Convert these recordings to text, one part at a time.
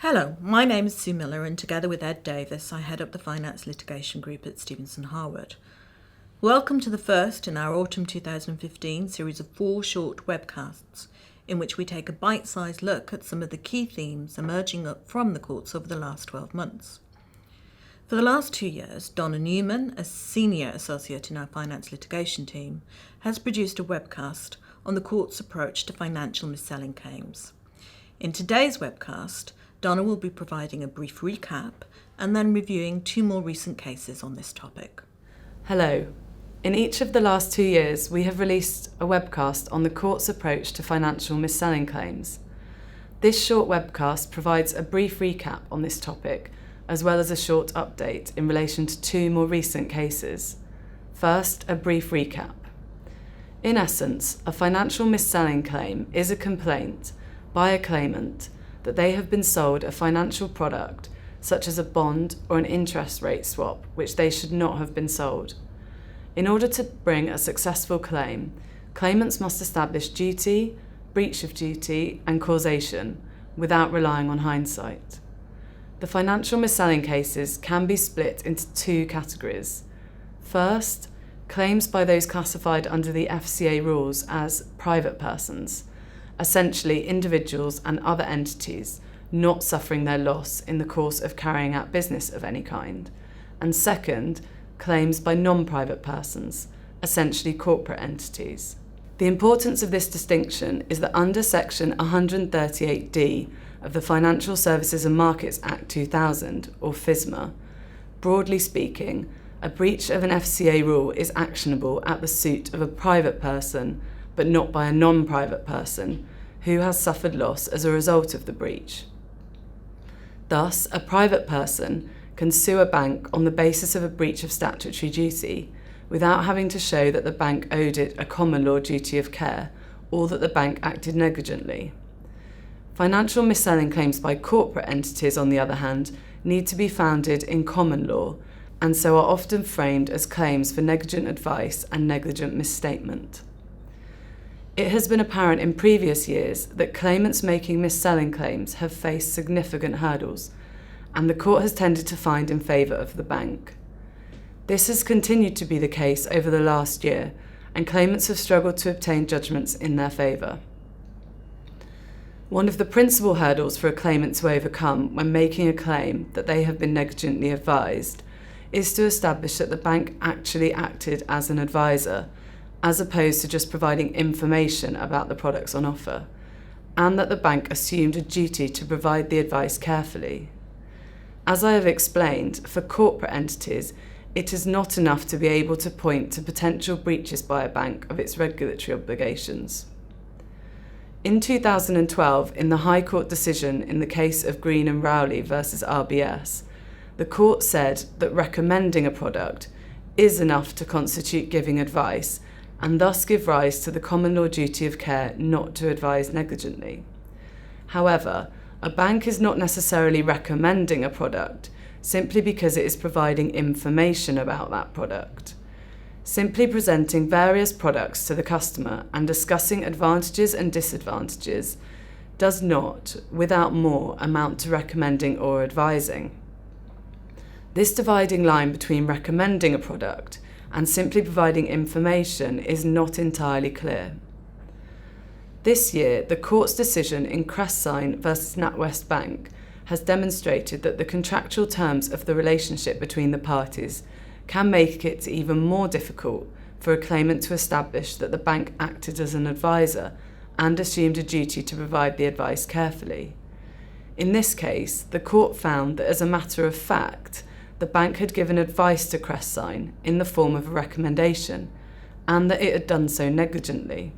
Hello, my name is Sue Miller, and together with Ed Davis, I head up the Finance Litigation Group at Stevenson Harwood. Welcome to the first in our autumn 2015 series of 4 short webcasts, in which we take a bite-sized look at some of the key themes emerging up from the courts over the last 12 months. For the last 2 years, Donna Newman, a senior associate in our finance litigation team, has produced a webcast on the court's approach to financial mis-selling claims. In today's webcast, Donna will be providing a brief recap and then reviewing 2 more recent cases on this topic. Hello. In each of the last 2 years, we have released a webcast on the court's approach to financial mis-selling claims. This short webcast provides a brief recap on this topic, as well as a short update in relation to 2 more recent cases. First, a brief recap. In essence, a financial mis-selling claim is a complaint by a claimant that they have been sold a financial product, such as a bond or an interest rate swap, which they should not have been sold. In order to bring a successful claim, claimants must establish duty, breach of duty, and causation without relying on hindsight. The financial mis-selling cases can be split into 2 categories. First, claims by those classified under the FCA rules as private persons, essentially individuals and other entities not suffering their loss in the course of carrying out business of any kind. And second, claims by non-private persons, essentially corporate entities. The importance of this distinction is that under Section 138D of the Financial Services and Markets Act 2000, or FSMA, broadly speaking, a breach of an FCA rule is actionable at the suit of a private person, but not by a non-private person, who has suffered loss as a result of the breach. Thus, a private person can sue a bank on the basis of a breach of statutory duty, without having to show that the bank owed it a common law duty of care, or that the bank acted negligently. Financial mis-selling claims by corporate entities, on the other hand, need to be founded in common law, and so are often framed as claims for negligent advice and negligent misstatement. It has been apparent in previous years that claimants making mis-selling claims have faced significant hurdles, and the court has tended to find in favour of the bank. This has continued to be the case over the last year, and claimants have struggled to obtain judgments in their favour. One of the principal hurdles for a claimant to overcome when making a claim that they have been negligently advised is to establish that the bank actually acted as an advisor, as opposed to just providing information about the products on offer, and that the bank assumed a duty to provide the advice carefully. As I have explained, for corporate entities, it is not enough to be able to point to potential breaches by a bank of its regulatory obligations. In 2012, in the High Court decision in the case of Green and Rowley versus RBS, the court said that recommending a product is enough to constitute giving advice, and thus give rise to the common law duty of care not to advise negligently. However, a bank is not necessarily recommending a product simply because it is providing information about that product. Simply presenting various products to the customer and discussing advantages and disadvantages does not, without more, amount to recommending or advising. This dividing line between recommending a product and simply providing information is not entirely clear. This year, the court's decision in Crestsign versus NatWest Bank has demonstrated that the contractual terms of the relationship between the parties can make it even more difficult for a claimant to establish that the bank acted as an advisor and assumed a duty to provide the advice carefully. In this case, the court found that as a matter of fact, the bank had given advice to Crestsign in the form of a recommendation, and that it had done so negligently.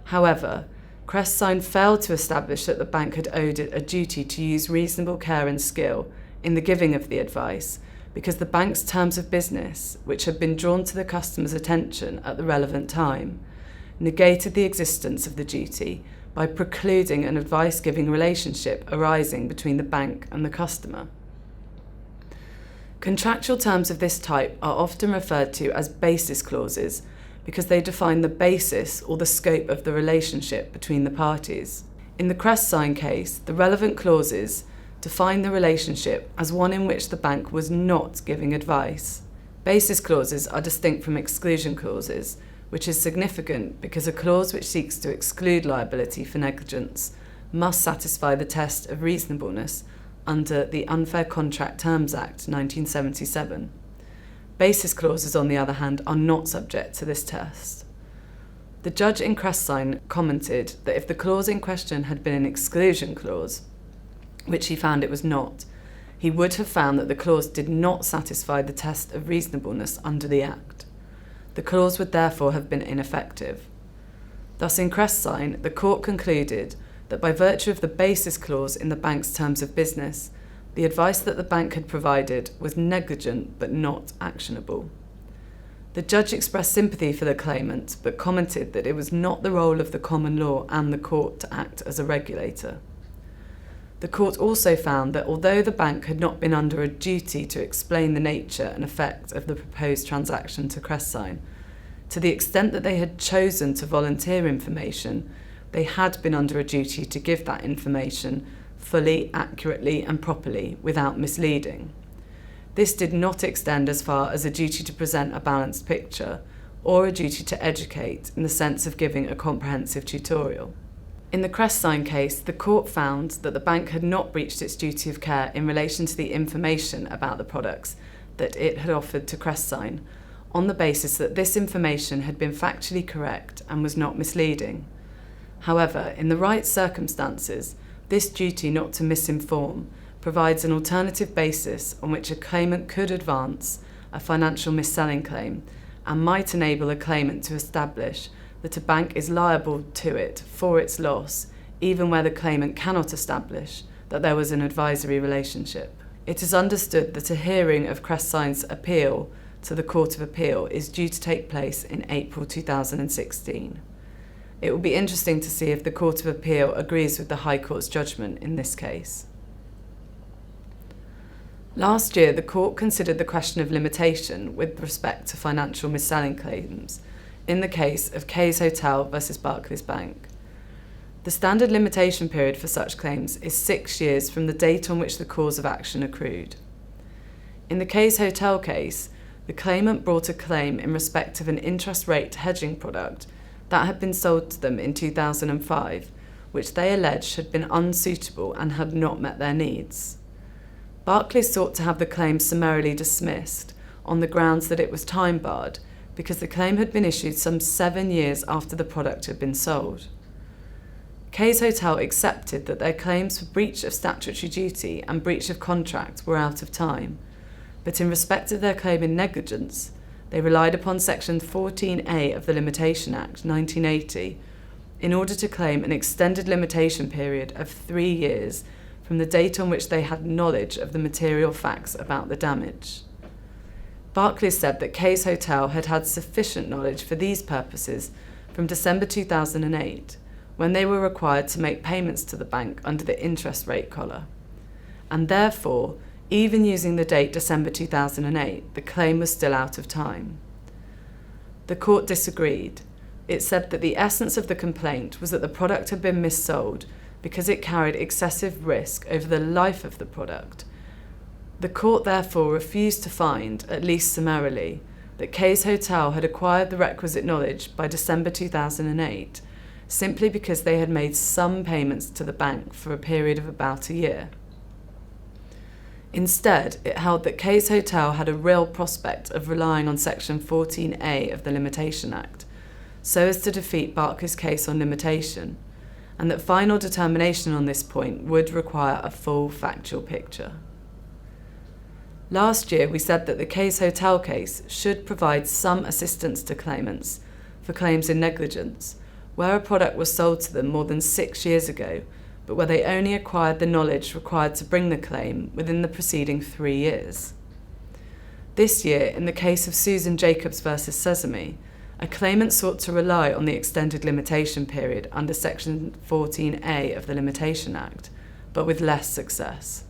However, Crestsign failed to establish that the bank had owed it a duty to use reasonable care and skill in the giving of the advice, because the bank's terms of business, which had been drawn to the customer's attention at the relevant time, negated the existence of the duty by precluding an advice-giving relationship arising between the bank and the customer. Contractual terms of this type are often referred to as basis clauses because they define the basis or the scope of the relationship between the parties. In the Crestsign case, the relevant clauses define the relationship as one in which the bank was not giving advice. Basis clauses are distinct from exclusion clauses, which is significant because a clause which seeks to exclude liability for negligence must satisfy the test of reasonableness under the Unfair Contract Terms Act 1977. Basis clauses, on the other hand, are not subject to this test. The judge in Crescine commented that if the clause in question had been an exclusion clause, which he found it was not, he would have found that the clause did not satisfy the test of reasonableness under the Act. The clause would therefore have been ineffective. Thus, in Crescine, the court concluded that by virtue of the basis clause in the bank's terms of business, the advice that the bank had provided was negligent but not actionable. The judge expressed sympathy for the claimant, but commented that it was not the role of the common law and the court to act as a regulator. The court also found that although the bank had not been under a duty to explain the nature and effect of the proposed transaction to Crescine, to the extent that they had chosen to volunteer information, they had been under a duty to give that information fully, accurately and properly without misleading. This did not extend as far as a duty to present a balanced picture or a duty to educate in the sense of giving a comprehensive tutorial. In the Crescine case, the court found that the bank had not breached its duty of care in relation to the information about the products that it had offered to Crescine, on the basis that this information had been factually correct and was not misleading. However, in the right circumstances, this duty not to misinform provides an alternative basis on which a claimant could advance a financial mis-selling claim and might enable a claimant to establish that a bank is liable to it for its loss, even where the claimant cannot establish that there was an advisory relationship. It is understood that a hearing of Crescine's appeal to the Court of Appeal is due to take place in April 2016. It will be interesting to see if the Court of Appeal agrees with the High Court's judgment in this case. Last year, the court considered the question of limitation with respect to financial mis-selling claims in the case of Kay's Hotel versus Barclays Bank. The standard limitation period for such claims is 6 years from the date on which the cause of action accrued. In the Kay's Hotel case, the claimant brought a claim in respect of an interest rate hedging product that had been sold to them in 2005, which they alleged had been unsuitable and had not met their needs. Barclays sought to have the claim summarily dismissed on the grounds that it was time-barred because the claim had been issued some 7 years after the product had been sold. Kay's Hotel accepted that their claims for breach of statutory duty and breach of contract were out of time, but in respect of their claim in negligence, they relied upon Section 14A of the Limitation Act 1980 in order to claim an extended limitation period of 3 years from the date on which they had knowledge of the material facts about the damage. Barclays said that Kay's Hotel had had sufficient knowledge for these purposes from December 2008, when they were required to make payments to the bank under the interest rate collar, and therefore, even using the date December 2008, the claim was still out of time. The court disagreed. It said that the essence of the complaint was that the product had been missold because it carried excessive risk over the life of the product. The court therefore refused to find, at least summarily, that Kay's Hotel had acquired the requisite knowledge by December 2008, simply because they had made some payments to the bank for a period of about a year. Instead, it held that Kay's Hotel had a real prospect of relying on Section 14A of the Limitation Act, so as to defeat Barclays' case on limitation, and that final determination on this point would require a full factual picture. Last year, we said that the Kay's Hotel case should provide some assistance to claimants for claims in negligence, where a product was sold to them more than 6 years ago, but where they only acquired the knowledge required to bring the claim within the preceding 3 years. This year, in the case of Susan Jacobs versus Sesame, a claimant sought to rely on the extended limitation period under Section 14A of the Limitation Act, but with less success.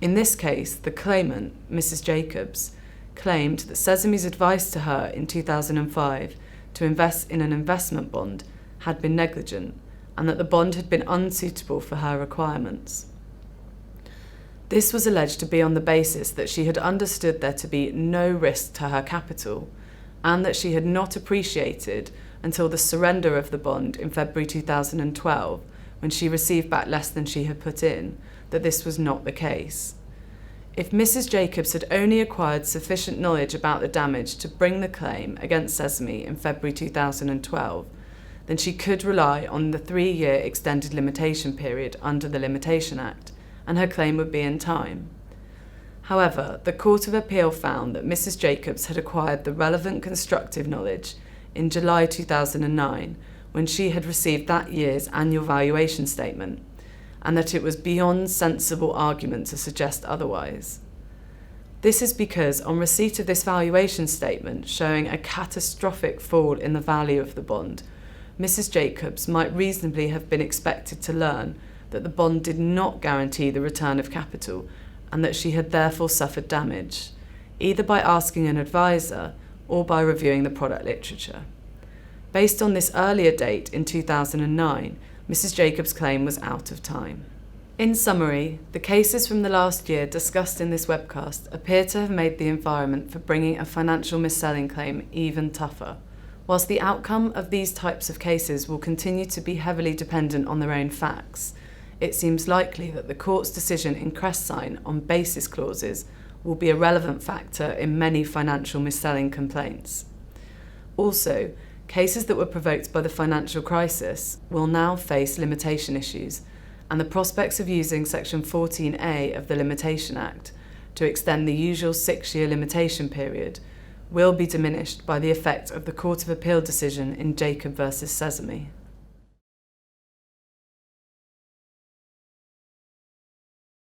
In this case, the claimant, Mrs. Jacobs, claimed that Sesame's advice to her in 2005 to invest in an investment bond had been negligent, and that the bond had been unsuitable for her requirements. This was alleged to be on the basis that she had understood there to be no risk to her capital, and that she had not appreciated until the surrender of the bond in February 2012, when she received back less than she had put in, that this was not the case. If Mrs. Jacobs had only acquired sufficient knowledge about the damage to bring the claim against Sesame in February 2012, then she could rely on the 3-year extended limitation period under the Limitation Act, and her claim would be in time. However, the Court of Appeal found that Mrs. Jacobs had acquired the relevant constructive knowledge in July 2009, when she had received that year's annual valuation statement, and that it was beyond sensible argument to suggest otherwise. This is because on receipt of this valuation statement showing a catastrophic fall in the value of the bond, Mrs. Jacobs might reasonably have been expected to learn that the bond did not guarantee the return of capital, and that she had therefore suffered damage, either by asking an advisor or by reviewing the product literature. Based on this earlier date in 2009, Mrs. Jacobs' claim was out of time. In summary, the cases from the last year discussed in this webcast appear to have made the environment for bringing a financial mis-selling claim even tougher. Whilst the outcome of these types of cases will continue to be heavily dependent on their own facts, it seems likely that the court's decision in Crescine on basis clauses will be a relevant factor in many financial mis-selling complaints. Also, cases that were provoked by the financial crisis will now face limitation issues, and the prospects of using Section 14A of the Limitation Act to extend the usual 6-year limitation period will be diminished by the effect of the Court of Appeal decision in Jacob v. Sesame.